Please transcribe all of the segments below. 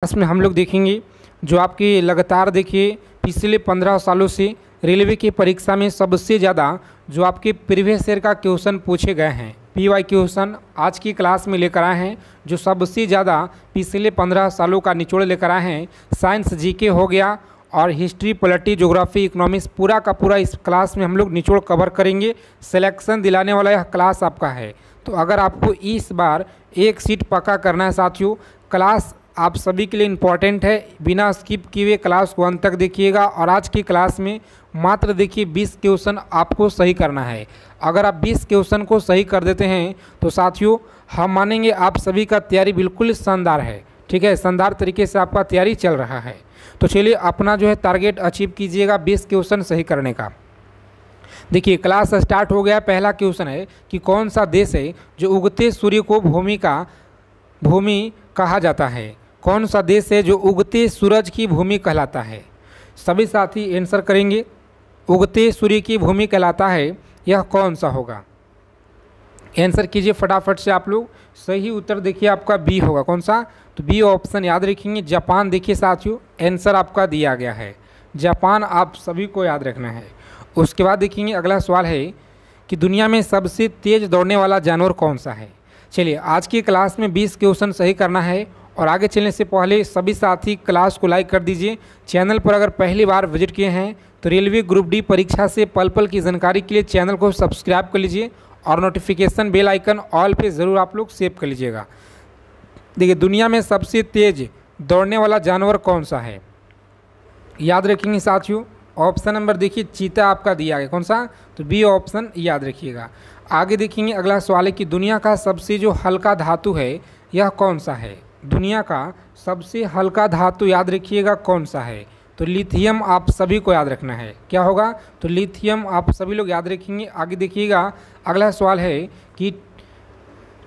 इसमें हम लोग देखेंगे जो आपके लगातार देखिए पिछले 15 सालों से रेलवे की परीक्षा में सबसे ज़्यादा जो आपके प्रीवियस ईयर का क्वेश्चन पूछे गए हैं पीवाई क्वेश्चन आज की क्लास में लेकर आए हैं। जो सबसे ज़्यादा पिछले 15 सालों का निचोड़ लेकर आए हैं। साइंस जीके हो गया और हिस्ट्री पॉलिटी ज्योग्राफी इकोनॉमिक्स पूरा का पूरा इस क्लास में हम लोग निचोड़ कवर करेंगे। सिलेक्शन दिलाने वाला यह क्लास आपका है। तो अगर आपको इस बार एक सीट पक्का करना है साथियों, क्लास आप सभी के लिए इम्पॉर्टेंट है। बिना स्किप किए हुए क्लास को अंत तक देखिएगा। और आज की क्लास में मात्र देखिए 20 क्वेश्चन आपको सही करना है। अगर आप 20 क्वेश्चन को सही कर देते हैं तो साथियों हम मानेंगे आप सभी का तैयारी बिल्कुल शानदार है। ठीक है, शानदार तरीके से आपका तैयारी चल रहा है। तो चलिए अपना जो है टारगेट अचीव कीजिएगा 20 क्वेश्चन सही करने का। देखिए क्लास स्टार्ट हो गया। पहला क्वेश्चन है कि कौन सा देश है जो उगते सूर्य को भूमि कहा जाता है। कौन सा देश है जो उगते सूरज की भूमि कहलाता है। सभी साथी आंसर करेंगे। उगते सूर्य की भूमि कहलाता है, यह कौन सा होगा। आंसर कीजिए फटाफट से आप लोग। सही उत्तर देखिए आपका बी होगा। कौन सा? तो बी ऑप्शन याद रखेंगे। जापान देखिए साथियों आंसर आपका दिया गया है। जापान आप सभी को याद रखना है। उसके बाद देखेंगे अगला सवाल है कि दुनिया में सबसे तेज दौड़ने वाला जानवर कौन सा है। चलिए आज की क्लास में 20 क्वेश्चन सही करना है। और आगे चलने से पहले सभी साथी क्लास को लाइक कर दीजिए। चैनल पर अगर पहली बार विजिट किए हैं तो रेलवे ग्रुप डी परीक्षा से पल पल की जानकारी के लिए चैनल को सब्सक्राइब कर लीजिए और नोटिफिकेशन बेल आइकन ऑल पे ज़रूर आप लोग सेव कर लीजिएगा। देखिए दुनिया में सबसे तेज दौड़ने वाला जानवर कौन सा है, याद रखेंगे साथियों। ऑप्शन नंबर देखिए चीता आपका दिया गया। कौन सा? तो बी ऑप्शन याद रखिएगा। आगे देखेंगे अगला सवाल है कि दुनिया का सबसे जो हल्का धातु है यह कौन सा है। दुनिया का सबसे हल्का धातु याद रखिएगा कौन सा है। तो लिथियम आप सभी को याद रखना है। क्या होगा? तो लिथियम आप सभी लोग याद रखेंगे। आगे देखिएगा अगला सवाल है कि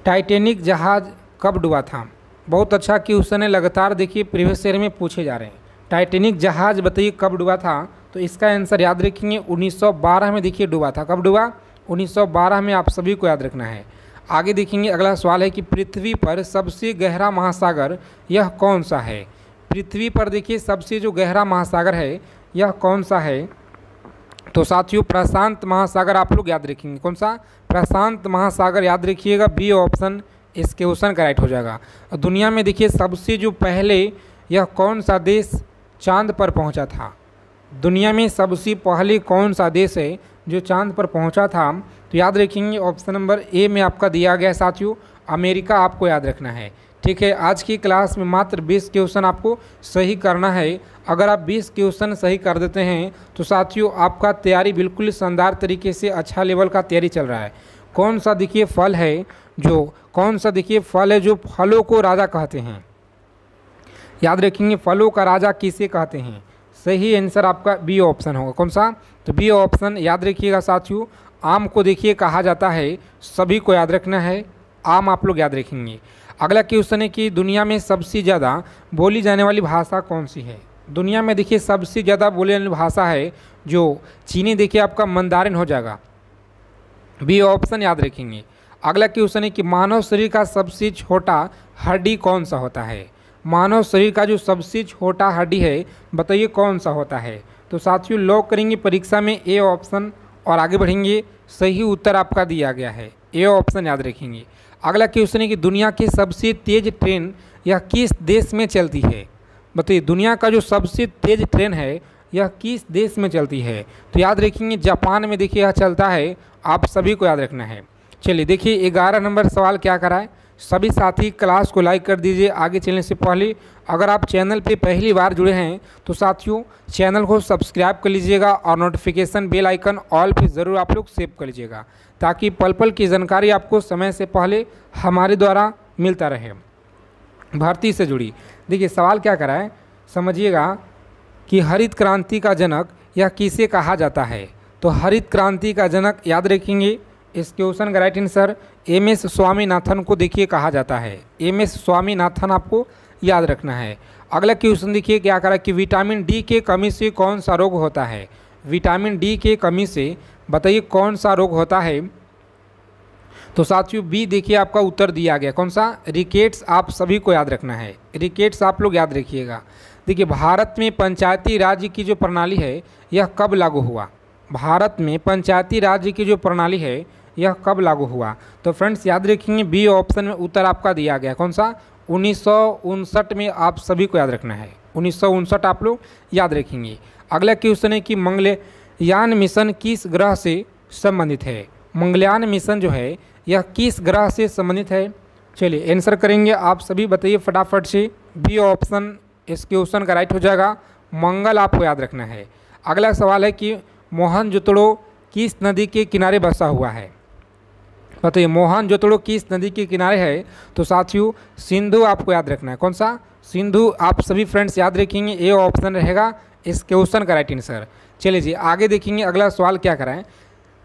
टाइटैनिक जहाज़ कब डूबा था। बहुत अच्छा क्वेश्चन है, लगातार देखिए प्रीवियस ईयर में पूछे जा रहे हैं। टाइटैनिक जहाज़ बताइए कब डूबा था। तो इसका आंसर याद रखेंगे 1912 में देखिए डूबा था। कब डूबा? 1912 में आप सभी को याद रखना है। आगे देखेंगे अगला सवाल है कि पृथ्वी पर सबसे गहरा महासागर यह कौन सा है। पृथ्वी पर देखिए सबसे जो गहरा महासागर है यह कौन सा है। तो साथियों प्रशांत महासागर आप लोग याद रखेंगे। कौन सा? प्रशांत महासागर याद रखिएगा। बी ऑप्शन इस क्वेश्चन का राइट हो जाएगा। और दुनिया में देखिए सबसे जो पहले यह कौन सा देश चांद पर पहुंचा था। दुनिया में सबसे पहले कौन सा देश है जो चांद पर पहुंचा था। तो याद रखेंगे ऑप्शन नंबर ए में आपका दिया गया साथियों, अमेरिका आपको याद रखना है। ठीक है, आज की क्लास में मात्र 20 क्वेश्चन आपको सही करना है। अगर आप 20 क्वेश्चन सही कर देते हैं तो साथियों आपका तैयारी बिल्कुल शानदार तरीके से अच्छा लेवल का तैयारी चल रहा है। कौन सा देखिए फल है जो फलों को राजा कहते हैं। याद रखेंगे फलों का राजा किसे कहते हैं। सही आंसर आपका बी ऑप्शन होगा। कौन सा? तो बी ऑप्शन याद रखिएगा साथियों। आम को देखिए कहा जाता है, सभी को याद रखना है। आम आप लोग याद रखेंगे। अगला क्वेश्चन है कि दुनिया में सबसे ज़्यादा बोली जाने वाली भाषा कौन सी है। दुनिया में देखिए सबसे ज़्यादा बोली जाने वाली भाषा है जो चीनी देखिए आपका मंदारिन हो जाएगा। बी ऑप्शन याद रखेंगे। अगला क्वेश्चन है कि मानव शरीर का सबसे छोटा हड्डी कौन सा होता है। मानव शरीर का जो सबसे छोटा हड्डी है बताइए कौन सा होता है। तो साथियों लॉक करेंगे परीक्षा में ए ऑप्शन और आगे बढ़ेंगे। सही उत्तर आपका दिया गया है, ए ऑप्शन याद रखेंगे। अगला क्वेश्चन है कि दुनिया की सबसे तेज ट्रेन यह किस देश में चलती है। बताइए दुनिया का जो सबसे तेज ट्रेन है यह किस देश में चलती है। तो याद रखेंगे जापान में देखिए यह चलता है। आप सभी को याद रखना है। चलिए देखिए 11 नंबर सवाल क्या कराए। सभी साथी क्लास को लाइक कर दीजिए। आगे चलने से पहले अगर आप चैनल पे पहली बार जुड़े हैं तो साथियों चैनल को सब्सक्राइब कर लीजिएगा और नोटिफिकेशन बेल आइकन ऑल पे ज़रूर आप लोग सेव कर लीजिएगा ताकि पल पल की जानकारी आपको समय से पहले हमारे द्वारा मिलता रहे। भर्ती से जुड़ी देखिए सवाल क्या करा है, समझिएगा कि हरित क्रांति का जनक यह किसे कहा जाता है। तो हरित क्रांति का जनक याद रखेंगे। इस क्वेश्चन का राइट आंसर एम.एस. स्वामीनाथन को देखिए कहा जाता है। एम.एस. स्वामीनाथन आपको याद रखना है। अगला क्वेश्चन देखिए क्या करा कि विटामिन डी के कमी से कौन सा रोग होता है। विटामिन डी के कमी से बताइए कौन सा रोग होता है। तो साथियों बी देखिए आपका उत्तर दिया गया, कौन सा, रिकेट्स। आप सभी को याद रखना है, रिकेट्स आप लोग याद रखिएगा। देखिए भारत में पंचायती राज्य की जो प्रणाली है यह कब लागू हुआ, भारत में पंचायती राज्य की जो प्रणाली है यह कब लागू हुआ। तो फ्रेंड्स याद रखेंगे बी ऑप्शन में उत्तर आपका दिया गया, कौन सा, 1959 में। आप सभी को याद रखना है 1959 आप लोग याद रखेंगे। अगला क्वेश्चन है कि मंगलयान मिशन किस ग्रह से संबंधित है, मंगलयान मिशन जो है यह किस ग्रह से संबंधित है। चलिए आंसर करेंगे, आप सभी बताइए फटाफट से। बी ऑप्शन इस क्वेश्चन का राइट हो जाएगा, मंगल आपको याद रखना है। अगला सवाल है कि मोहनजोदड़ो किस नदी के किनारे बसा हुआ है, बताइए मोहनजोदड़ो किस नदी के किनारे है। तो साथियों सिंधु आपको याद रखना है, कौन सा, सिंधु। आप सभी फ्रेंड्स याद रखेंगे, ए ऑप्शन रहेगा इस क्वेश्चन का राइट आंसर। चलिए जी आगे देखेंगे, अगला सवाल क्या कराएं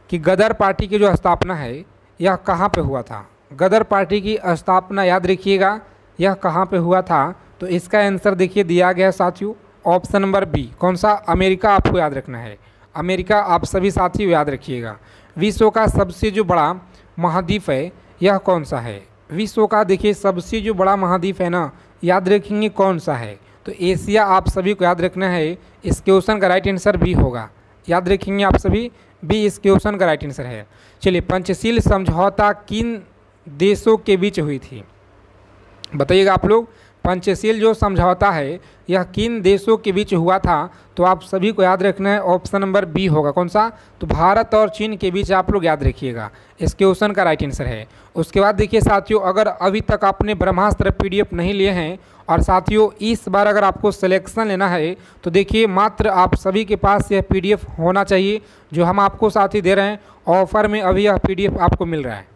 कि गदर पार्टी की जो स्थापना है यह कहाँ पे हुआ था, गदर पार्टी की स्थापना याद रखिएगा यह कहाँ पे हुआ था। तो इसका आंसर देखिए दिया गया साथियों ऑप्शन नंबर बी, कौन सा, अमेरिका आपको याद रखना है, अमेरिका। आप सभी साथियों याद रखिएगा। विश्व का सबसे जो बड़ा महाद्वीप है यह कौन सा है, विश्व का देखिए सबसे जो बड़ा महाद्वीप है ना, याद रखेंगे कौन सा है। तो एशिया आप सभी को याद रखना है, इस क्वेश्चन का राइट आंसर बी होगा, याद रखेंगे आप सभी, बी इस क्वेश्चन का राइट आंसर है। चलिए पंचशील समझौता किन देशों के बीच हुई थी, बताइएगा आप लोग। पंचशील जो समझौता है यह किन देशों के बीच हुआ था। तो आप सभी को याद रखना है ऑप्शन नंबर बी होगा, कौन सा, तो भारत और चीन के बीच आप लोग याद रखिएगा, इस क्वेश्चन का राइट आंसर है। उसके बाद देखिए साथियों, अगर अभी तक आपने ब्रह्मास्त्र पीडीएफ नहीं लिए हैं और साथियों इस बार अगर आपको सिलेक्शन लेना है तो देखिए मात्र आप सभी के पास यह पीडीएफ होना चाहिए, जो हम आपको साथी दे रहे हैं ऑफर में, अभी यह पीडीएफ आपको मिल रहा है।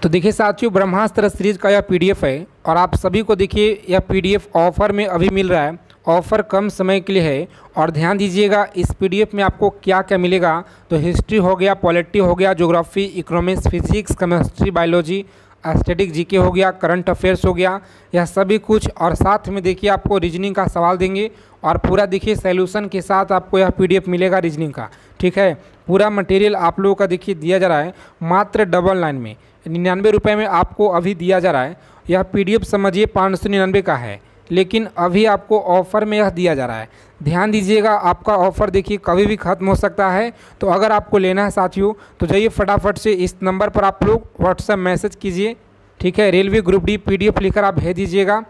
तो देखिए साथियों ब्रह्मास्त्र सीरीज का यह पीडीएफ है और आप सभी को देखिए यह पीडीएफ ऑफर में अभी मिल रहा है, ऑफ़र कम समय के लिए है। और ध्यान दीजिएगा इस पीडीएफ में आपको क्या क्या मिलेगा, तो हिस्ट्री हो गया, पॉलिटी हो गया, geography, economics, physics, chemistry, biology, static GK हो गया, करंट अफेयर्स हो गया, यह सभी कुछ। और साथ में देखिए आपको रीजनिंग का सवाल देंगे और पूरा देखिए सैल्यूशन के साथ आपको यह पीडीएफ मिलेगा रीजनिंग का, ठीक है। पूरा मटेरियल आप लोगों का देखिए दिया जा रहा है मात्र 99 में, 99 रुपये में आपको अभी दिया जा रहा है। यह पीडीएफ समझिए 599 का है, लेकिन अभी आपको ऑफ़र में यह दिया जा रहा है। ध्यान दीजिएगा आपका ऑफ़र देखिए कभी भी ख़त्म हो सकता है। तो अगर आपको लेना है साथियों तो जाइए फटाफट से इस नंबर पर आप लोग व्हाट्सएप मैसेज कीजिए, ठीक है। रेलवे ग्रुप डी पीडीएफ लिखकर आप भेज दीजिएगा।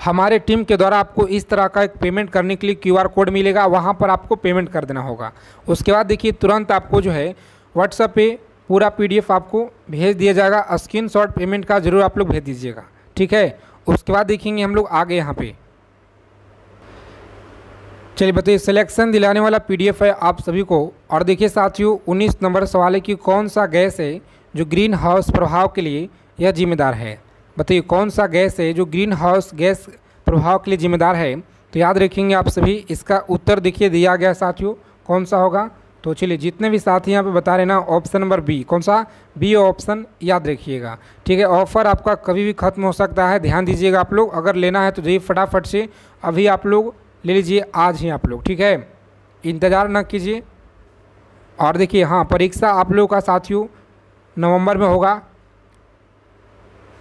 हमारे टीम के द्वारा आपको इस तरह का एक पेमेंट करने के लिए क्यूआर कोड मिलेगा, वहाँ पर आपको पेमेंट कर देना होगा। उसके बाद देखिए तुरंत आपको जो है व्हाट्सएप पे पूरा पीडीएफ आपको भेज दिया जाएगा। स्क्रीनशॉट पेमेंट का जरूर आप लोग भेज दीजिएगा, ठीक है। उसके बाद देखेंगे हम लोग आगे यहाँ पे। चलिए बताइए सिलेक्शन दिलाने वाला पीडीएफ है आप सभी को। और देखिए साथियों 19 नंबर सवाल है कि कौन सा गैस है जो ग्रीन हाउस प्रभाव के लिए यह जिम्मेदार है। बताइए कौन सा गैस है जो ग्रीन हाउस गैस प्रभाव के लिए जिम्मेदार है। तो याद रखेंगे आप सभी, इसका उत्तर देखिए दिया गया साथियों, कौन सा होगा। तो चलिए जितने भी साथी यहाँ पे बता रहे ना ऑप्शन नंबर बी, कौन सा, बी ऑप्शन याद रखिएगा, ठीक है। ऑफ़र आपका कभी भी ख़त्म हो सकता है, ध्यान दीजिएगा आप लोग। अगर लेना है तो जाइए फटाफट से अभी आप लोग ले लीजिए, आज ही आप लोग, ठीक है, इंतज़ार ना कीजिए। और देखिए हाँ परीक्षा आप लोगों का साथियों नवंबर में होगा।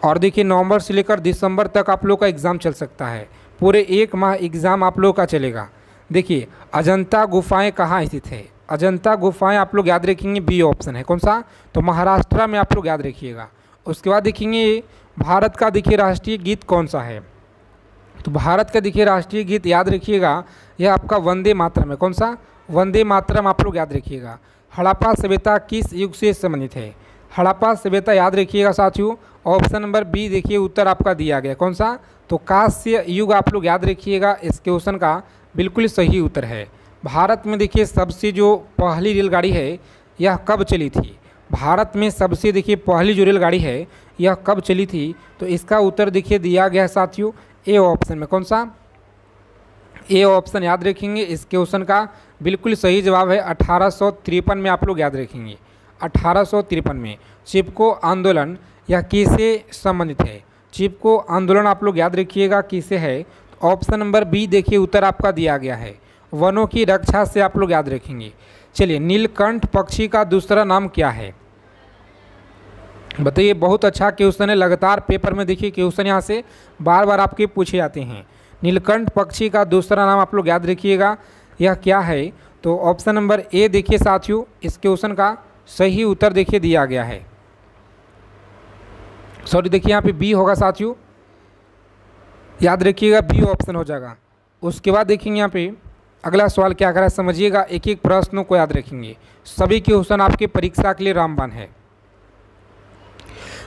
और देखिए नवंबर से लेकर दिसंबर तक आप लोग का एग्ज़ाम चल सकता है, पूरे 1 माह एग्ज़ाम आप लोग का चलेगा। देखिए अजंता गुफाएं कहाँ स्थित है, अजंता गुफाएं आप लोग याद रखेंगे बी ऑप्शन है, कौन सा, तो महाराष्ट्र में आप लोग याद रखिएगा। उसके बाद देखेंगे भारत का देखिए राष्ट्रीय गीत कौन सा है। तो भारत का देखिए राष्ट्रीय गीत याद रखिएगा यह आपका वंदे मातरम है, कौन सा, वंदे मातरम आप लोग याद रखिएगा। हड़प्पा सभ्यता किस युग से संबंधित है, हड़प्पा सभ्यता याद रखिएगा साथियों, ऑप्शन नंबर बी देखिए उत्तर आपका दिया गया, कौन सा, तो कांस्य युग आप लोग याद रखिएगा। इस क्वेश्चन का बिल्कुल सही उत्तर है। भारत में देखिए सबसे जो पहली रेलगाड़ी है यह कब चली थी, भारत में सबसे देखिए पहली जो रेलगाड़ी है यह कब चली थी। तो इसका उत्तर देखिए दिया गया है साथियों ए ऑप्शन में, कौन सा, ए ऑप्शन याद रखेंगे। इस क्वेश्चन का बिल्कुल सही जवाब है 1853 में आप लोग याद रखेंगे। 1853 में चिपको आंदोलन यह किससे संबंधित है, चिपको आंदोलन आप लोग याद रखिएगा किससे है। ऑप्शन नंबर बी देखिए उत्तर आपका दिया गया है, वनों की रक्षा से आप लोग याद रखेंगे। चलिए नीलकंठ पक्षी का दूसरा नाम क्या है, बताइए, बहुत अच्छा क्वेश्चन है। लगातार पेपर में देखिए क्वेश्चन यहाँ से बार बार आपके पूछे जाते हैं। नीलकंठ पक्षी का दूसरा नाम आप लोग याद रखिएगा, यह क्या है? तो ऑप्शन नंबर ए देखिए साथियों, इस क्वेश्चन का सही उत्तर देखिए दिया गया है। सॉरी, देखिए यहाँ पे बी होगा साथियों, याद रखिएगा बी ऑप्शन हो जाएगा। उसके बाद देखेंगे यहाँ पे अगला सवाल क्या करा है, समझिएगा। एक एक प्रश्नों को याद रखेंगे, सभी क्वेश्चन आपके परीक्षा के लिए रामबाण है।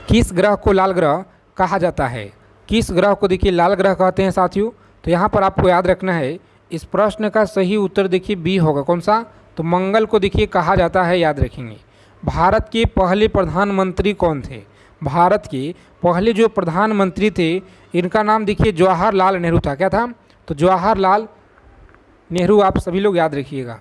किस ग्रह को लाल ग्रह कहा जाता है? किस ग्रह को देखिए लाल ग्रह कहते हैं साथियों? तो यहाँ पर आपको याद रखना है, इस प्रश्न का सही उत्तर देखिए बी होगा। कौन सा? तो मंगल को देखिए कहा जाता है, याद रखेंगे। भारत के पहले प्रधानमंत्री कौन थे? भारत के पहले जो प्रधानमंत्री थे, इनका नाम देखिए जवाहरलाल नेहरू था। क्या था? तो जवाहरलाल नेहरू, आप सभी लोग याद रखिएगा।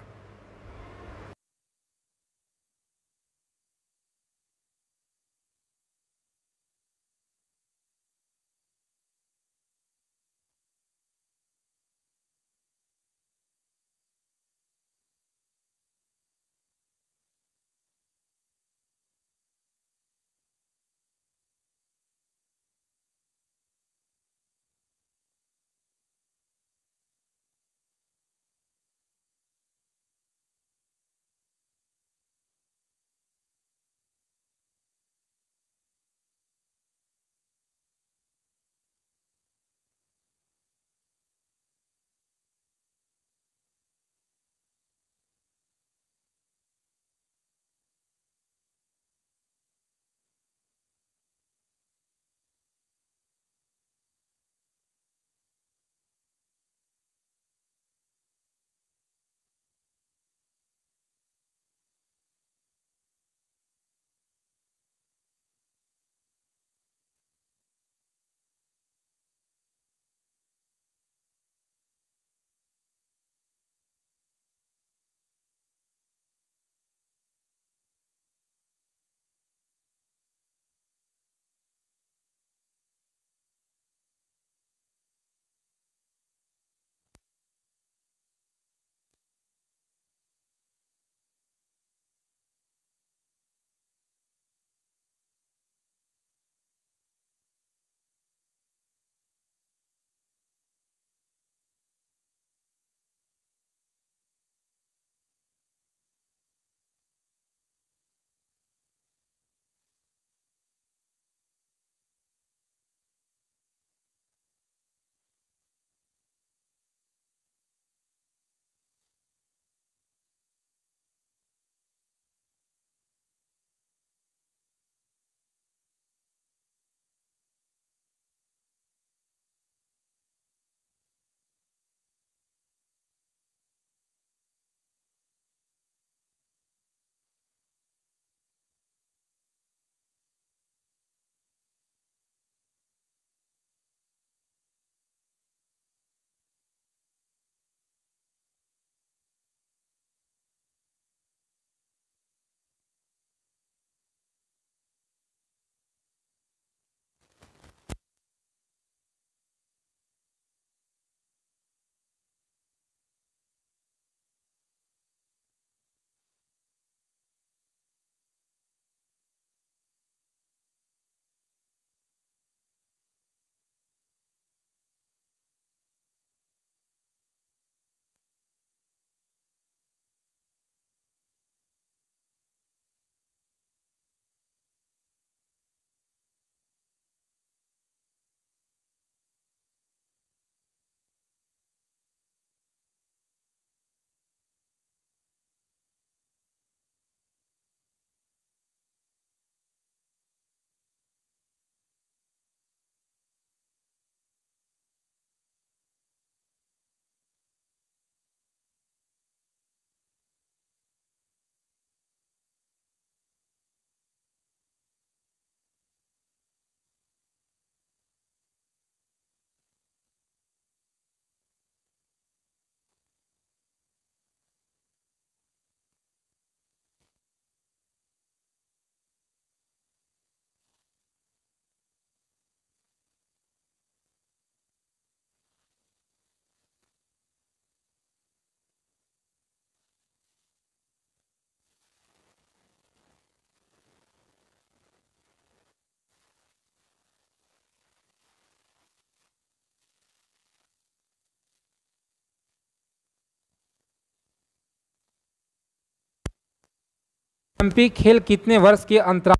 ओलंपिक खेल कितने वर्ष के अंतराल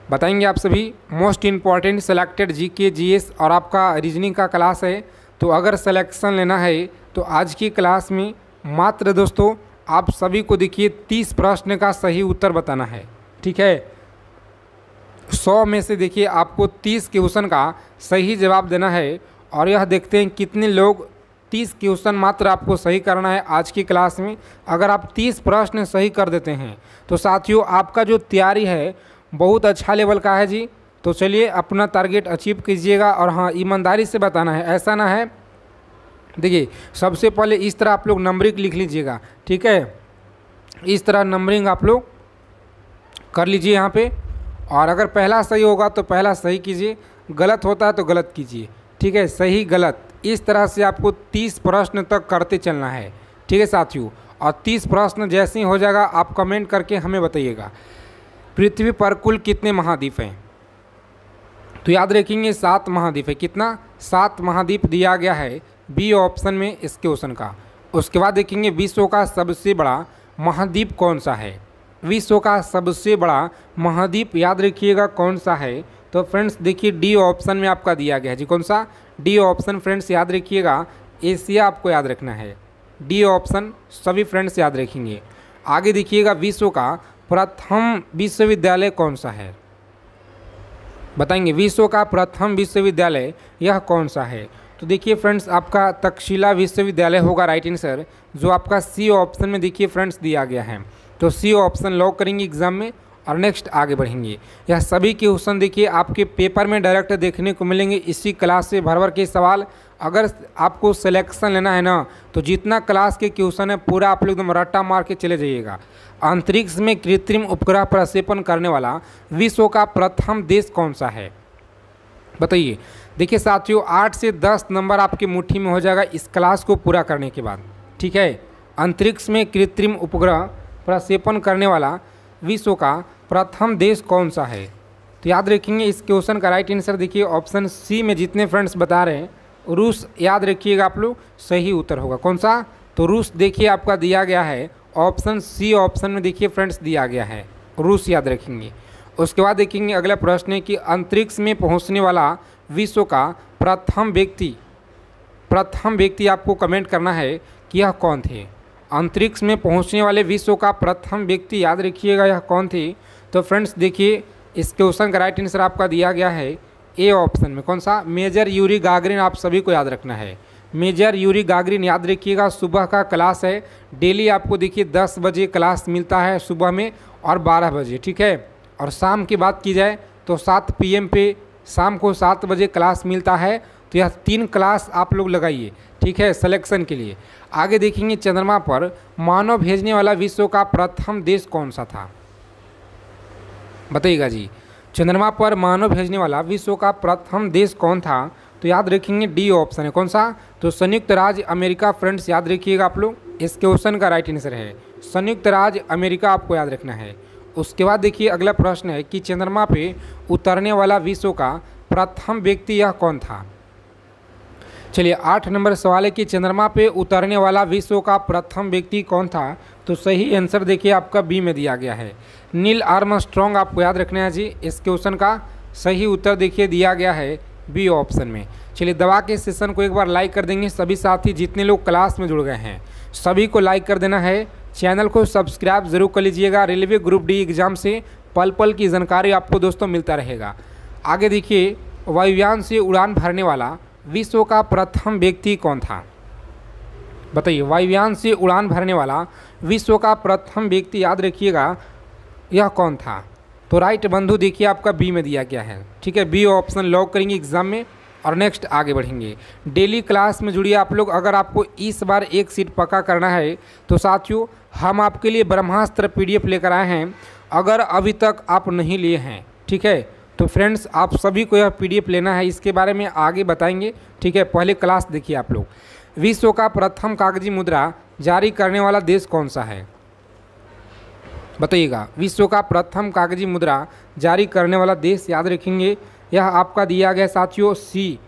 बताएंगे आप सभी। Most important selected GK GS और आपका रीजनिंग का क्लास है। तो अगर सिलेक्शन लेना है तो आज की क्लास में मात्र दोस्तों आप सभी को देखिए 30 प्रश्न का सही उत्तर बताना है। ठीक है, 100 में से देखिए आपको 30 क्वेश्चन का सही जवाब देना है। और यह देखते हैं कितने लोग 30 क्वेश्चन मात्र आपको सही करना है आज की क्लास में। अगर आप 30 प्रश्न सही कर देते हैं तो साथियों आपका जो तैयारी है बहुत अच्छा लेवल का है जी। तो चलिए अपना टारगेट अचीव कीजिएगा। और हाँ, ईमानदारी से बताना है, ऐसा ना है। देखिए सबसे पहले इस तरह आप लोग नंबरिंग लिख लीजिएगा। ठीक है, इस तरह नंबरिंग आप लोग कर लीजिए यहाँ पे। और अगर पहला सही होगा तो पहला सही कीजिए, गलत होता है तो गलत कीजिए। ठीक है, सही गलत इस तरह से आपको 30 प्रश्न तक करते चलना है। ठीक है साथियों, और 30 प्रश्न जैसे ही हो जाएगा आप कमेंट करके हमें बताइएगा। पृथ्वी पर कुल कितने महाद्वीप हैं? तो याद रखेंगे 7 महाद्वीप है। कितना? 7 महाद्वीप दिया गया है बी ऑप्शन में इस क्वेश्चन का। उसके बाद देखेंगे विश्व का सबसे बड़ा महाद्वीप कौन सा है। विश्व का सबसे बड़ा महाद्वीप याद रखिएगा कौन सा है। तो फ्रेंड्स देखिए डी ऑप्शन में आपका दिया गया है जी। कौन सा? डी ऑप्शन फ्रेंड्स याद रखिएगा, एशिया आपको याद रखना है। डी ऑप्शन सभी फ्रेंड्स याद रखेंगे। आगे देखिएगा विश्व का प्रथम विश्वविद्यालय कौन सा है। बताएंगे विश्व का प्रथम विश्वविद्यालय यह कौन सा है। तो देखिए फ्रेंड्स, आपका तक्षशिला विश्वविद्यालय होगा राइट आंसर, जो आपका सी ऑप्शन में देखिए फ्रेंड्स दिया गया है। तो सी ऑप्शन लॉक करेंगे एग्जाम में और नेक्स्ट आगे बढ़ेंगे। यह सभी क्वेश्चन देखिए आपके पेपर में डायरेक्ट देखने को मिलेंगे, इसी क्लास से भर भर के सवाल। अगर आपको सिलेक्शन लेना है ना, तो जितना क्लास के क्वेश्चन है पूरा आप लोग एकदम रट्टा मार के चले जाइएगा। अंतरिक्ष में कृत्रिम उपग्रह प्रक्षेपण करने वाला विश्व का प्रथम देश कौन सा है, बताइए। देखिए साथियों, 8 से 10 नंबर आपकी मुट्ठी में हो जाएगा इस क्लास को पूरा करने के बाद, ठीक है। अंतरिक्ष में कृत्रिम उपग्रह प्रक्षेपण करने वाला विश्व का प्रथम देश कौन सा है। तो याद रखेंगे इस क्वेश्चन का राइट आंसर देखिए ऑप्शन सी में जितने फ्रेंड्स बता रहे हैं रूस, याद रखिएगा आप लोग, सही उत्तर होगा कौन सा, तो रूस देखिए आपका दिया गया है ऑप्शन सी ऑप्शन में देखिए फ्रेंड्स दिया गया है रूस, याद रखेंगे। उसके बाद देखेंगे अगला प्रश्न है कि अंतरिक्ष में पहुंचने वाला विश्व का प्रथम व्यक्ति आपको कमेंट करना है कि यह कौन थे। अंतरिक्ष में पहुंचने वाले विश्व का प्रथम व्यक्ति याद रखिएगा यह कौन थे। तो फ्रेंड्स देखिए इस क्वेश्चन का राइट आंसर आपका दिया गया है ए ऑप्शन में, कौन सा, मेजर यूरी गागरिन। आप सभी को याद रखना है मेजर यूरी गागरिन, याद रखिएगा। सुबह का क्लास है, डेली आपको देखिए 10 बजे क्लास मिलता है सुबह में और 12 बजे, ठीक है। और शाम की बात की जाए तो 7 PM पे शाम को 7 बजे क्लास मिलता है। तो यह 3 क्लास आप लोग लगाइए, ठीक है, सिलेक्शन के लिए। आगे देखेंगे चंद्रमा पर मानव भेजने वाला विश्व का प्रथम देश कौन सा था, बताइएगा जी। चंद्रमा पर मानव भेजने वाला विश्व का प्रथम देश कौन था। तो याद रखेंगे डी ऑप्शन है, कौन सा, तो संयुक्त राज्य अमेरिका। फ्रेंड्स याद रखिएगा आप लोग, इस क्वेश्चन का राइट आंसर है संयुक्त राज्य अमेरिका, आपको याद रखना है। उसके बाद देखिए अगला प्रश्न है कि चंद्रमा पे उतरने वाला विश्व का प्रथम व्यक्ति यह कौन था। चलिए 8 नंबर सवाल है कि चंद्रमा पे उतरने वाला विश्व का प्रथम व्यक्ति कौन था। तो सही आंसर देखिए आपका बी में दिया गया है नील आर्मस्ट्रॉन्ग, आपको याद रखना है जी। इस क्वेश्चन का सही उत्तर देखिए दिया गया है बी ऑप्शन में। चलिए दवा के सेशन को एक बार लाइक कर देंगे सभी साथी, जितने लोग क्लास में जुड़ गए हैं सभी को लाइक कर देना है। चैनल को सब्सक्राइब जरूर कर लीजिएगा। रेलवे ग्रुप डी एग्जाम से पल पल की जानकारी आपको दोस्तों मिलता रहेगा। आगे देखिए वायुयान से उड़ान भरने वाला विश्व का प्रथम व्यक्ति कौन था, बताइए। वायुयान से उड़ान भरने वाला विश्व का प्रथम व्यक्ति याद रखिएगा यह कौन था। तो राइट बंधु देखिए आपका बी में दिया गया है, ठीक है। बी ऑप्शन लॉक करेंगे एग्जाम में और नेक्स्ट आगे बढ़ेंगे। डेली क्लास में जुड़िए आप लोग। अगर आपको इस बार एक सीट पक्का करना है तो साथियों हम आपके लिए ब्रह्मास्त्र PDF लेकर आए हैं। अगर अभी तक आप नहीं लिए हैं, ठीक है, तो फ्रेंड्स आप सभी को यह PDF लेना है, इसके बारे में आगे बताएंगे, ठीक है। पहले क्लास देखिए आप लोग। विश्व का प्रथम कागजी मुद्रा जारी करने वाला देश कौन सा है, बताइएगा। विश्व का प्रथम कागजी मुद्रा जारी करने वाला देश याद रखेंगे यह आपका दिया गया साथियों सी।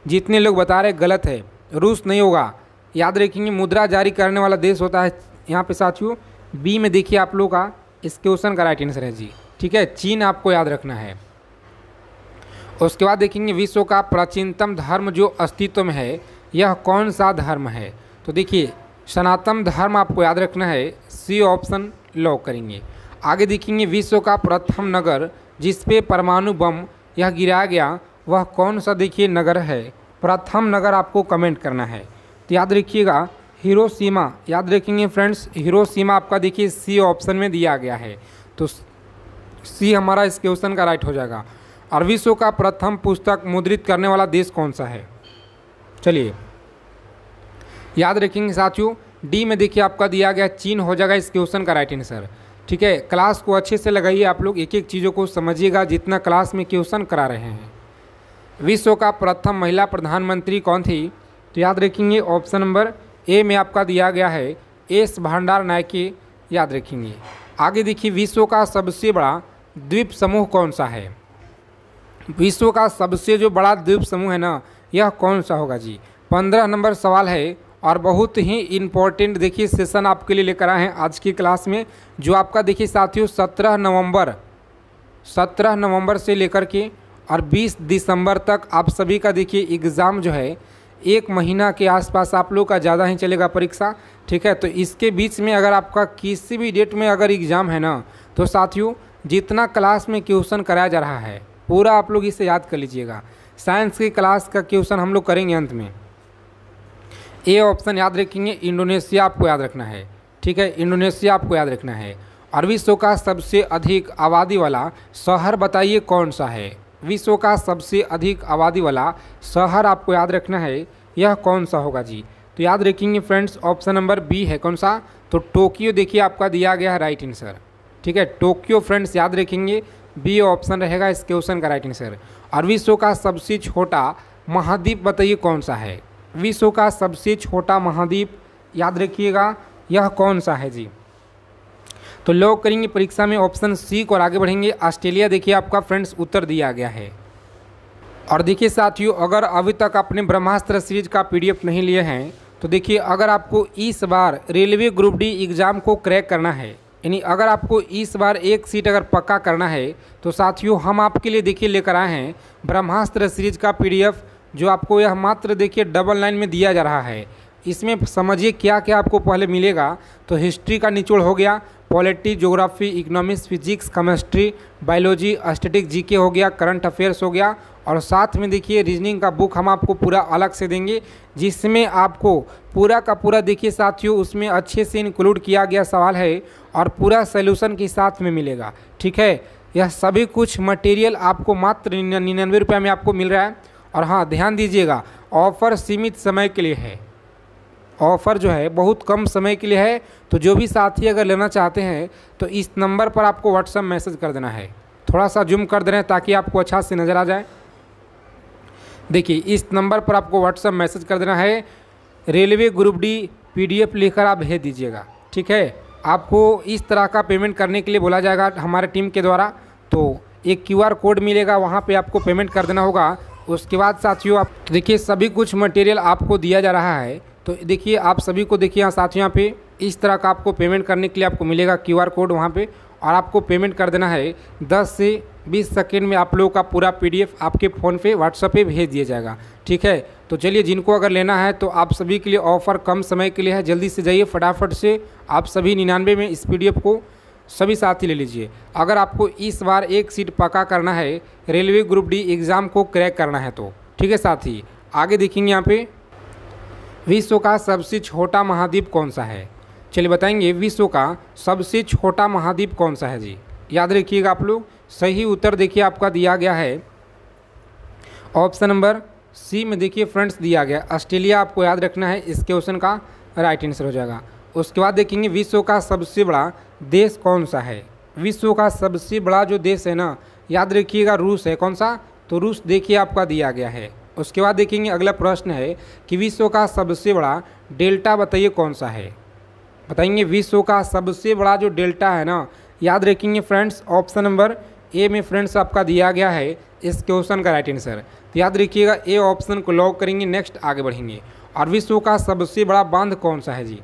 जितने लोग बता रहे गलत है, रूस नहीं होगा, याद रखेंगे मुद्रा जारी करने वाला देश होता है यहाँ पे साथियों बी में देखिए आप लोग का इस क्वेश्चन का राइट आंसर है जी, ठीक है। चीन आपको याद रखना है। उसके बाद देखेंगे विश्व का प्राचीनतम धर्म जो अस्तित्व में है यह कौन सा धर्म है। तो देखिए सनातन धर्म आपको याद रखना है, सी ऑप्शन लॉक करेंगे। आगे देखेंगे विश्व का प्रथम नगर जिस पे परमाणु बम यह गिराया गया वह कौन सा देखिए नगर है। प्रथम नगर आपको कमेंट करना है। तो याद रखिएगा हिरोशिमा, याद रखेंगे फ्रेंड्स हिरोशिमा आपका देखिए सी ऑप्शन में दिया गया है। तो सी हमारा इस क्वेश्चन का राइट हो जाएगा। और विश्व का प्रथम पुस्तक मुद्रित करने वाला देश कौन सा है, चलिए याद रखेंगे साथियों डी में देखिए आपका दिया गया चीन हो जाएगा इस क्वेश्चन का राइट आंसर, ठीक है। क्लास को अच्छे से लगाइए आप लोग, एक एक चीज़ों को समझिएगा जितना क्लास में क्वेश्चन करा रहे हैं। विश्व का प्रथम महिला प्रधानमंत्री कौन थी। तो याद रखेंगे ऑप्शन नंबर ए में आपका दिया गया है एस भंडार नायके, याद रखेंगे। आगे देखिए विश्व का सबसे बड़ा द्वीप समूह कौन सा है। विश्व का सबसे जो बड़ा द्वीप समूह है ना यह कौन सा होगा जी। 15 नंबर सवाल है और बहुत ही इम्पोर्टेंट देखिए सेशन आपके लिए लेकर आए हैं आज की क्लास में, जो आपका देखिए साथियों 17 नवंबर से लेकर के और 20 दिसंबर तक आप सभी का देखिए एग्ज़ाम जो है 1 महीना के आसपास आप लोग का ज़्यादा ही चलेगा परीक्षा, ठीक है। तो इसके बीच में अगर आपका किसी भी डेट में अगर एग्ज़ाम है ना तो साथियों जितना क्लास में क्वेश्चन कराया जा रहा है पूरा आप लोग इसे याद कर लीजिएगा। साइंस की क्लास का क्वेश्चन हम लोग करेंगे अंत में। ए ऑप्शन याद रखेंगे, इंडोनेशिया आपको याद रखना है, ठीक है, इंडोनेशिया आपको याद रखना है। और विश्व का सबसे अधिक आबादी वाला शहर बताइए कौन सा है। विश्व का सबसे अधिक आबादी वाला शहर आपको याद रखना है, यह कौन सा होगा जी। तो याद रखेंगे फ्रेंड्स, ऑप्शन नंबर बी है, कौन सा, तो टोक्यो देखिए आपका दिया गया है राइट आंसर, ठीक है, टोक्यो फ्रेंड्स याद रखेंगे, बी ऑप्शन रहेगा इस क्वेश्चन का राइट आंसर। और विश्व का सबसे छोटा महाद्वीप बताइए कौन सा है। विश्व का सबसे छोटा महाद्वीप याद रखिएगा, यह कौन सा है जी। तो लॉक करेंगे परीक्षा में ऑप्शन सी को और आगे बढ़ेंगे। ऑस्ट्रेलिया देखिए आपका फ्रेंड्स उत्तर दिया गया है। और देखिए साथियों, अगर अभी तक आपने ब्रह्मास्त्र सीरीज का पीडीएफ नहीं लिए हैं तो देखिए, अगर आपको इस बार रेलवे ग्रुप डी एग्ज़ाम को क्रैक करना है, यानी अगर आपको इस बार एक सीट अगर पक्का करना है तो साथियों हम आपके लिए देखिए लेकर आए हैं ब्रह्मास्त्र सीरीज का पीडीएफ, जो आपको यह मात्र देखिए 99 में दिया जा रहा है। इसमें समझिए क्या क्या आपको पहले मिलेगा। तो हिस्ट्री का निचोड़ हो गया, polity, geography, economics, physics, chemistry, biology, static, GK हो गया, करंट अफेयर्स हो गया, और साथ में देखिए रीजनिंग का बुक हम आपको पूरा अलग से देंगे, जिसमें आपको पूरा का पूरा देखिए साथियों उसमें अच्छे से इंक्लूड किया गया सवाल है और पूरा सोल्यूशन के साथ में मिलेगा, ठीक है। यह सभी कुछ मटेरियल आपको मात्र 99 रुपये में आपको मिल रहा है। और हाँ ध्यान दीजिएगा, ऑफ़र सीमित समय के लिए है, ऑफ़र जो है बहुत कम समय के लिए है। तो जो भी साथी अगर लेना चाहते हैं तो इस नंबर पर आपको व्हाट्सएप मैसेज कर देना है। थोड़ा सा जूम कर दे रहे हैं ताकि आपको अच्छा से नज़र आ जाए। देखिए इस नंबर पर आपको व्हाट्सएप मैसेज कर देना है, रेलवे ग्रुप डी पीडीएफ लेकर आप भेज दीजिएगा, ठीक है। आपको इस तरह का पेमेंट करने के लिए बोला जाएगा हमारे टीम के द्वारा। तो एक क्यूआर कोड मिलेगा, वहाँ पे आपको पेमेंट कर देना होगा। उसके बाद साथियों आप देखिए सभी कुछ मटेरियल आपको दिया जा रहा है। तो देखिए आप सभी को देखिए यहाँ साथियों यहाँ पे इस तरह का आपको पेमेंट करने के लिए आपको मिलेगा क्यूआर कोड वहाँ पे, और आपको पेमेंट कर देना है 10 से 20 सेकेंड में आप लोगों का पूरा पीडीएफ आपके फ़ोन पे व्हाट्सएप पे भेज दिया जाएगा, ठीक है। तो चलिए जिनको अगर लेना है तो आप सभी के लिए ऑफ़र कम समय के लिए है, जल्दी से जाइए फटाफट से आप सभी 99 में इस पीडीएफ को सभी साथी ले लीजिए। अगर आपको इस बार एक सीट पक्का करना है, रेलवे ग्रुप डी एग्ज़ाम को क्रैक करना है तो, ठीक है साथी। आगे देखेंगे यहाँ पे, विश्व का सबसे छोटा महाद्वीप कौन सा है। चलिए बताएंगे विश्व का सबसे छोटा महाद्वीप कौन सा है जी। याद रखिएगा आप लोग, सही उत्तर देखिए आपका दिया गया है ऑप्शन नंबर सी में देखिए फ्रेंड्स दिया गया ऑस्ट्रेलिया, आपको याद रखना है, इस क्वेश्चन का राइट आंसर हो जाएगा। उसके बाद देखेंगे विश्व का सबसे बड़ा देश कौन सा है। विश्व का सबसे बड़ा जो देश है ना, याद रखिएगा रूस है, कौन सा, तो रूस देखिए आपका दिया गया है। उसके बाद देखेंगे अगला प्रश्न है कि विश्व का सबसे बड़ा डेल्टा बताइए कौन सा है। बताएंगे विश्व का सबसे बड़ा जो डेल्टा है ना, याद रखेंगे फ्रेंड्स ऑप्शन नंबर ए में फ्रेंड्स आपका दिया गया है इस क्वेश्चन का राइट आंसर। तो याद रखिएगा ए ऑप्शन को लॉक करेंगे, नेक्स्ट आगे बढ़ेंगे। और विश्व का सबसे बड़ा बांध कौन सा है जी।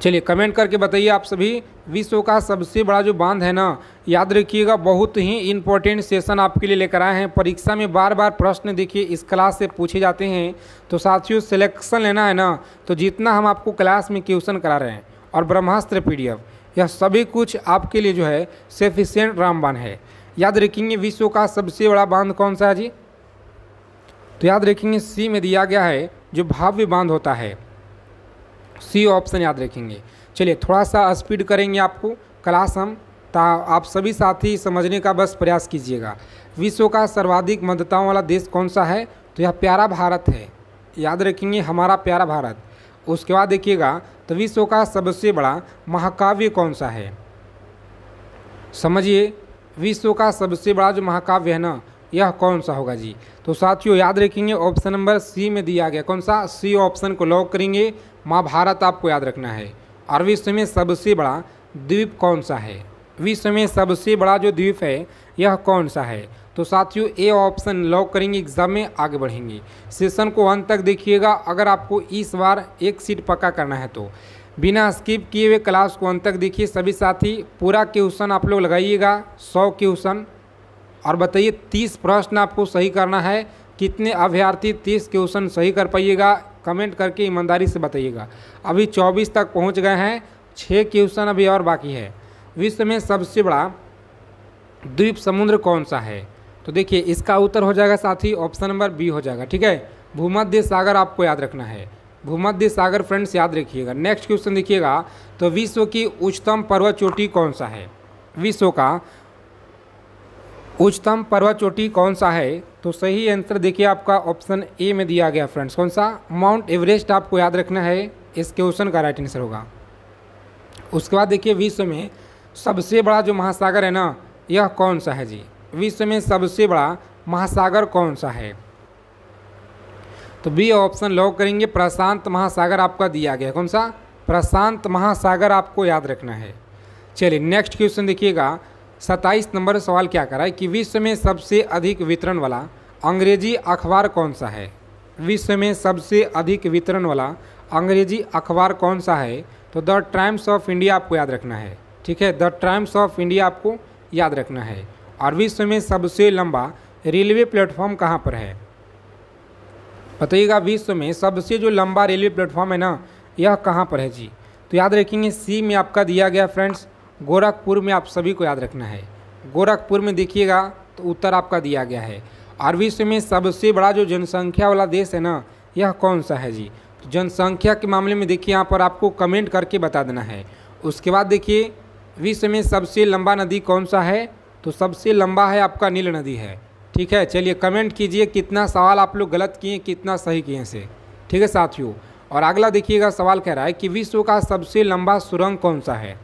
चलिए कमेंट करके बताइए आप सभी, विश्व का सबसे बड़ा जो बांध है ना, याद रखिएगा बहुत ही इंपॉर्टेंट सेशन आपके लिए लेकर आए हैं। परीक्षा में बार बार प्रश्न देखिए इस क्लास से पूछे जाते हैं। तो साथियों सिलेक्शन लेना है ना, तो जितना हम आपको क्लास में क्वेश्चन करा रहे हैं और ब्रह्मास्त्र पीडीएफ, यह सभी कुछ आपके लिए जो है सफिशिएंट रामबाण है। याद रखेंगे विश्व का सबसे बड़ा बांध कौन सा है जी। तो याद रखेंगे सी में दिया गया है जो भव्य बांध होता है, सी ऑप्शन याद रखेंगे। चलिए थोड़ा सा स्पीड करेंगे आपको क्लास हम, आप सभी साथी समझने का बस प्रयास कीजिएगा। विश्व का सर्वाधिक मतदाताओं वाला देश कौन सा है, तो यह प्यारा भारत है। याद रखेंगे हमारा प्यारा भारत। उसके बाद देखिएगा तो विश्व का सबसे बड़ा महाकाव्य कौन सा है। समझिए विश्व का सबसे बड़ा जो महाकाव्य है ना, यह कौन सा होगा जी। तो साथियों याद रखेंगे ऑप्शन नंबर सी में दिया गया, कौन सा, सी ऑप्शन को लॉक करेंगे, महाभारत आपको याद रखना है। और विश्व में सबसे बड़ा द्वीप कौन सा है। विश्व में सबसे बड़ा जो द्वीप है यह कौन सा है। तो साथियों ए ऑप्शन लॉक करेंगे, एग्जाम में आगे बढ़ेंगे। सेशन को अंत तक देखिएगा अगर आपको इस बार एक सीट पक्का करना है तो। बिना स्किप किए हुए क्लास को अंत तक देखिए सभी साथी। पूरा क्वेश्चन आप लोग लगाइएगा 100 क्वेश्चन, और बताइए 30 प्रश्न आपको सही करना है। कितने अभ्यर्थी 30 क्वेश्चन सही कर पाइएगा, कमेंट करके ईमानदारी से बताइएगा। अभी 24 तक पहुंच गए हैं, 6 क्वेश्चन अभी और बाकी है। विश्व में सबसे बड़ा द्वीप समुद्र कौन सा है? तो देखिए इसका उत्तर हो जाएगा साथी ऑप्शन नंबर बी हो जाएगा। ठीक है, भूमध्य सागर आपको याद रखना है, भूमध्य सागर फ्रेंड्स याद रखिएगा। नेक्स्ट क्वेश्चन देखिएगा, तो विश्व की उच्चतम पर्वत चोटी कौन सा है? विश्व का उच्चतम पर्वत चोटी कौन सा है? तो सही आंसर देखिए आपका ऑप्शन ए में दिया गया फ्रेंड्स। कौन सा? माउंट एवरेस्ट आपको याद रखना है, इस क्वेश्चन का राइट आंसर होगा। उसके बाद देखिए विश्व में सबसे बड़ा जो महासागर है ना, यह कौन सा है जी? विश्व में सबसे बड़ा महासागर कौन सा है? तो बी ऑप्शन लॉक करेंगे, प्रशांत महासागर आपका दिया गया। कौन सा? प्रशांत महासागर आपको याद रखना है। चलिए नेक्स्ट क्वेश्चन देखिएगा, 27 नंबर सवाल क्या कर रहा है कि विश्व में सबसे अधिक वितरण वाला अंग्रेजी अखबार कौन सा है? विश्व में सबसे अधिक वितरण वाला अंग्रेजी अखबार कौन सा है? तो द टाइम्स ऑफ इंडिया आपको याद रखना है। ठीक है, द टाइम्स ऑफ इंडिया आपको याद रखना है। और विश्व में सबसे लंबा रेलवे प्लेटफॉर्म कहाँ पर है? बताइएगा, विश्व में सबसे जो लंबा रेलवे प्लेटफॉर्म है ना, यह कहाँ पर है जी? तो याद रखेंगे सी में आपका दिया गया फ्रेंड्स, गोरखपुर में आप सभी को याद रखना है। गोरखपुर में देखिएगा तो उत्तर आपका दिया गया है। और विश्व में सबसे बड़ा जो जनसंख्या वाला देश है ना, यह कौन सा है जी? तो जनसंख्या के मामले में देखिए यहाँ पर आपको कमेंट करके बता देना है। उसके बाद देखिए विश्व में सबसे लंबा नदी कौन सा है? तो सबसे लंबा है आपका नील नदी है। ठीक है, चलिए कमेंट कीजिए कितना सवाल आप लोग गलत किए, कितना सही किए से। ठीक है साथियों, और अगला देखिएगा सवाल कह रहा है कि विश्व का सबसे लंबा सुरंग कौन सा है?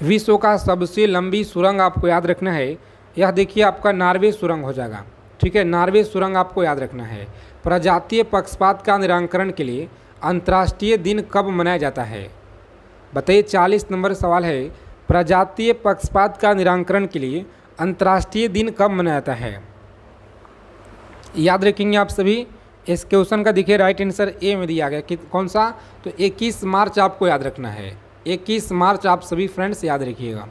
विश्व का सबसे लंबी सुरंग आपको याद रखना है, यह देखिए आपका नॉर्वे सुरंग हो जाएगा। ठीक है, नॉर्वे सुरंग आपको याद रखना है। प्रजातीय पक्षपात का निराकरण के लिए अंतर्राष्ट्रीय दिन कब मनाया जाता है? बताइए, 40 नंबर सवाल है, प्रजातीय पक्षपात का निराकरण के लिए अंतर्राष्ट्रीय दिन कब मनाया जाता है? याद रखेंगे आप सभी। इस क्वेश्चन का देखिए राइट आंसर ए में दिया गया कि कौन सा? तो 21 मार्च आपको याद रखना है। 21 मार्च आप सभी फ्रेंड्स याद रखिएगा।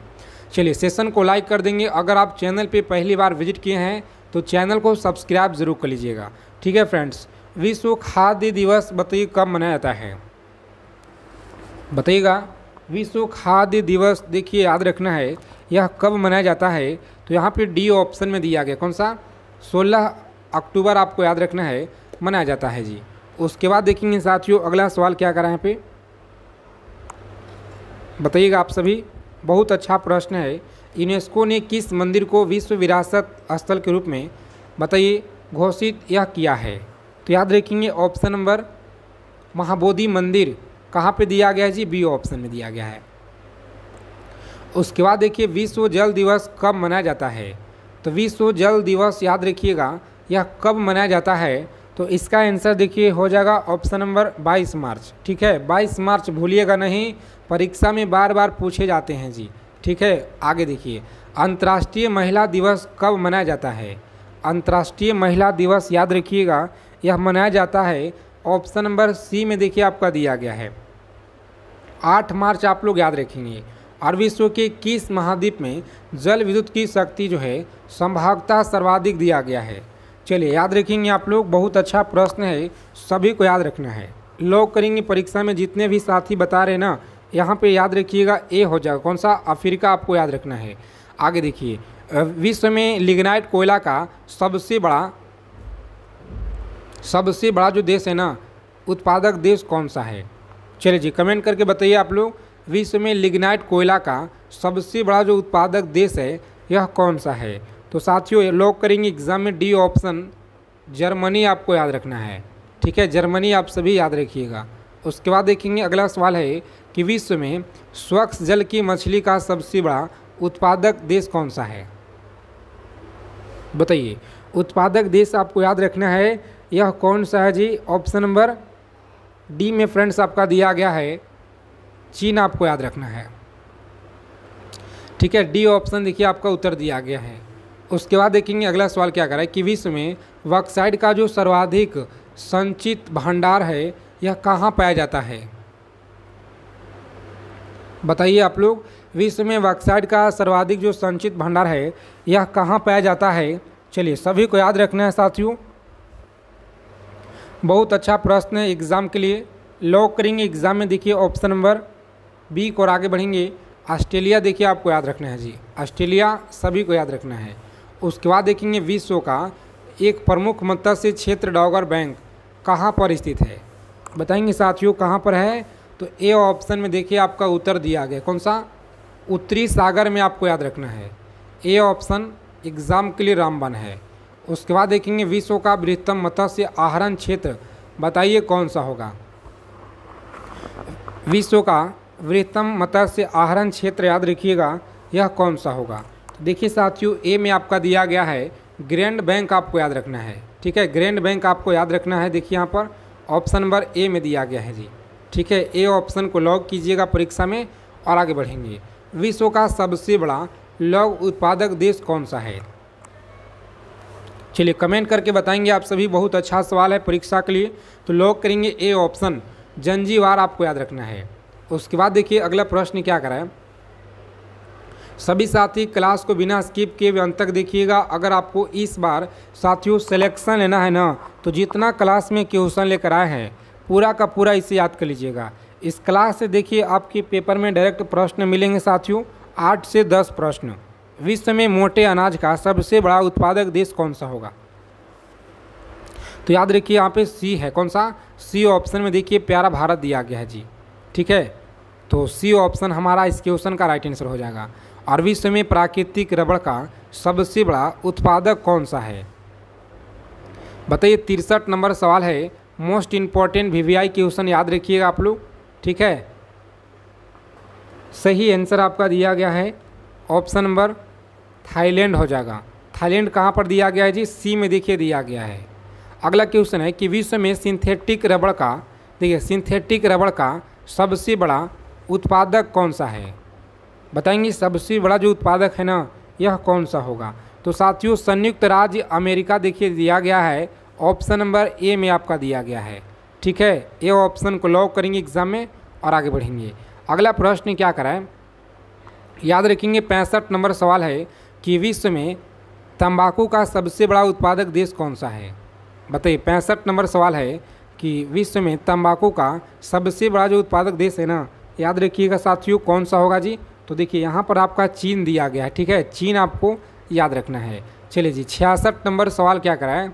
चलिए सेशन को लाइक कर देंगे। अगर आप चैनल पे पहली बार विजिट किए हैं तो चैनल को सब्सक्राइब जरूर कर लीजिएगा। ठीक है फ्रेंड्स, विश्व खाद्य दिवस बताइए कब मनाया जाता है? बताइएगा, विश्व खाद्य दिवस देखिए याद रखना है, यह कब मनाया जाता है? तो यहाँ पे डी ऑप्शन में दिया गया। कौन सा? 16 अक्टूबर आपको याद रखना है, मनाया जाता है जी। उसके बाद देखेंगे साथियों अगला सवाल क्या करा है यहाँ पे, बताइएगा आप सभी। बहुत अच्छा प्रश्न है। यूनेस्को ने किस मंदिर को विश्व विरासत स्थल के रूप में बताइए घोषित यह किया है? तो याद रखेंगे ऑप्शन नंबर महाबोधि मंदिर कहाँ पे दिया गया है जी? बी ऑप्शन में दिया गया है। उसके बाद देखिए विश्व जल दिवस कब मनाया जाता है? तो विश्व जल दिवस याद रखिएगा यह कब मनाया जाता है? तो इसका आंसर देखिए हो जाएगा ऑप्शन नंबर 22 मार्च। ठीक है, 22 मार्च भूलिएगा नहीं, परीक्षा में बार बार पूछे जाते हैं जी। ठीक है, आगे देखिए अंतर्राष्ट्रीय महिला दिवस कब मनाया जाता है? अंतर्राष्ट्रीय महिला दिवस याद रखिएगा यह मनाया जाता है ऑप्शन नंबर सी में देखिए आपका दिया गया है 8 मार्च आप लोग याद रखेंगे। और विश्व के किस महाद्वीप में जल विद्युत की शक्ति जो है संभाव्यता सर्वाधिक दिया गया है? चलिए याद रखेंगे आप लोग, बहुत अच्छा प्रश्न है, सभी को याद रखना है। लॉक करेंगे परीक्षा में जितने भी साथी बता रहे हैं ना, यहाँ पे याद रखिएगा ए हो जाएगा। कौन सा? अफ्रीका आपको याद रखना है। आगे देखिए विश्व में लिग्नाइट कोयला का सबसे बड़ा जो देश है ना, उत्पादक देश कौन सा है? चलिए जी कमेंट करके बताइए आप लोग, विश्व में लिग्नाइट कोयला का सबसे बड़ा जो उत्पादक देश है यह कौन सा है? तो साथियों लॉक करेंगे एग्जाम में डी ऑप्शन, जर्मनी आपको याद रखना है। ठीक है, जर्मनी आप सभी याद रखिएगा। उसके बाद देखेंगे अगला सवाल है कि विश्व में स्वच्छ जल की मछली का सबसे बड़ा उत्पादक देश कौन सा है? बताइए, उत्पादक देश आपको याद रखना है, यह कौन सा है जी? ऑप्शन नंबर डी में फ्रेंड्स आपका दिया गया है, चीन आपको याद रखना है। ठीक है, डी ऑप्शन देखिए आपका उत्तर दिया गया है। उसके बाद देखेंगे अगला सवाल क्या कर रहा है कि विश्व में बॉक्साइट का जो सर्वाधिक संचित भंडार है यह कहाँ पाया जाता है? बताइए आप लोग, विश्व में बॉक्साइट का सर्वाधिक जो संचित भंडार है यह कहाँ पाया जाता है? चलिए सभी को याद रखना है साथियों, बहुत अच्छा प्रश्न है एग्ज़ाम के लिए। लॉक करेंगे एग्ज़ाम में देखिए ऑप्शन नंबर बी को और आगे बढ़ेंगे ऑस्ट्रेलिया देखिए आपको याद रखना है जी, ऑस्ट्रेलिया सभी को याद रखना है। उसके बाद देखेंगे विश्व का एक प्रमुख मत्स्य क्षेत्र डॉगर बैंक कहाँ पर स्थित है, बताएंगे साथियों कहाँ पर है। तो ए ऑप्शन में देखिए आपका उत्तर दिया गया, कौन सा, उत्तरी सागर में आपको याद रखना है। ए ऑप्शन एग्जाम के लिए रामबन है। उसके बाद देखेंगे विश्व का बृहत्तम मत्स्य आहरण क्षेत्र, बताइए कौन सा होगा। विश्व का बृहत्तम मत्स्य आहरण क्षेत्र याद रखिएगा, यह कौन सा होगा। तो देखिए साथियों ए में आपका दिया गया है ग्रैंड बैंक, आपको याद रखना है, ठीक है, ग्रैंड बैंक आपको याद रखना है। देखिए यहाँ पर ऑप्शन नंबर ए में दिया गया है जी, ठीक है, ए ऑप्शन को लॉक कीजिएगा परीक्षा में और आगे बढ़ेंगे। विश्व का सबसे बड़ा लौह उत्पादक देश कौन सा है, चलिए कमेंट करके बताएंगे आप सभी। बहुत अच्छा सवाल है परीक्षा के लिए, तो लॉक करेंगे ए ऑप्शन जंजीबार, आपको याद रखना है। उसके बाद देखिए अगला प्रश्न क्या करा है, सभी साथी क्लास को बिना स्किप किए अंत तक देखिएगा। अगर आपको इस बार साथियों सिलेक्शन लेना है ना, तो जितना क्लास में क्वेश्चन लेकर आए हैं पूरा का पूरा इसे याद कर लीजिएगा। इस क्लास से देखिए आपके पेपर में डायरेक्ट प्रश्न मिलेंगे साथियों, 8 से 10 प्रश्न। विश्व में मोटे अनाज का सबसे बड़ा उत्पादक देश कौन सा होगा, तो याद रखिए यहाँ पे सी है, कौन सा, सी ऑप्शन में देखिए प्यारा भारत दिया गया है जी, ठीक है, तो सी ऑप्शन हमारा इस क्वेश्चन का राइट आंसर हो जाएगा। और विश्व में प्राकृतिक रबड़ का सबसे बड़ा उत्पादक कौन सा है, बताइए। 63 नंबर सवाल है, मोस्ट इम्पॉर्टेंट वीवीआई क्वेश्चन याद रखिएगा आप लोग, ठीक है। सही आंसर आपका दिया गया है ऑप्शन नंबर थाईलैंड हो जाएगा। थाईलैंड कहाँ पर दिया गया है जी, सी में देखिए दिया गया है। अगला क्वेश्चन है कि विश्व में सिंथेटिक रबड़ का, देखिए सिंथेटिक रबड़ का सबसे बड़ा उत्पादक कौन सा है, बताएंगे सबसे बड़ा जो उत्पादक है ना यह कौन सा होगा। तो साथियों संयुक्त राज्य अमेरिका देखिए दिया गया है, ऑप्शन नंबर ए में आपका दिया गया है, ठीक है, ए ऑप्शन को लॉक करेंगे एग्जाम में और आगे बढ़ेंगे। अगला प्रश्न क्या कराएं, याद रखेंगे 65 नंबर सवाल है कि विश्व में तंबाकू का सबसे बड़ा उत्पादक देश कौन सा है, बताइए। 65 नंबर सवाल है कि विश्व में तंबाकू का सबसे बड़ा जो उत्पादक देश है ना, याद रखिएगा साथियों कौन सा होगा जी। तो देखिए यहाँ पर आपका चीन दिया गया है, ठीक है, चीन आपको याद रखना है। चलिए जी 66 नंबर सवाल क्या कराएं,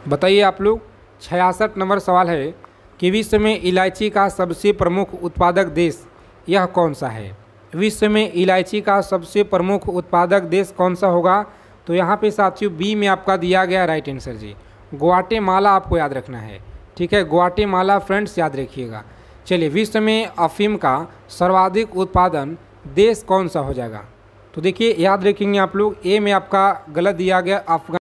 बताइए आप लोग। 66 नंबर सवाल है कि विश्व में इलायची का सबसे प्रमुख उत्पादक देश यह कौन सा है, विश्व में इलायची का सबसे प्रमुख उत्पादक देश कौन सा होगा। तो यहाँ पे साथियों बी में आपका दिया गया राइट आंसर जी, ग्वाटेमाला आपको याद रखना है, ठीक है, ग्वाटेमाला फ्रेंड्स याद रखिएगा। चलिए विश्व में अफीम का सर्वाधिक उत्पादन देश कौन सा हो जाएगा, तो देखिए याद रखेंगे आप लोग, ए में आपका गलत दिया गया अफगान।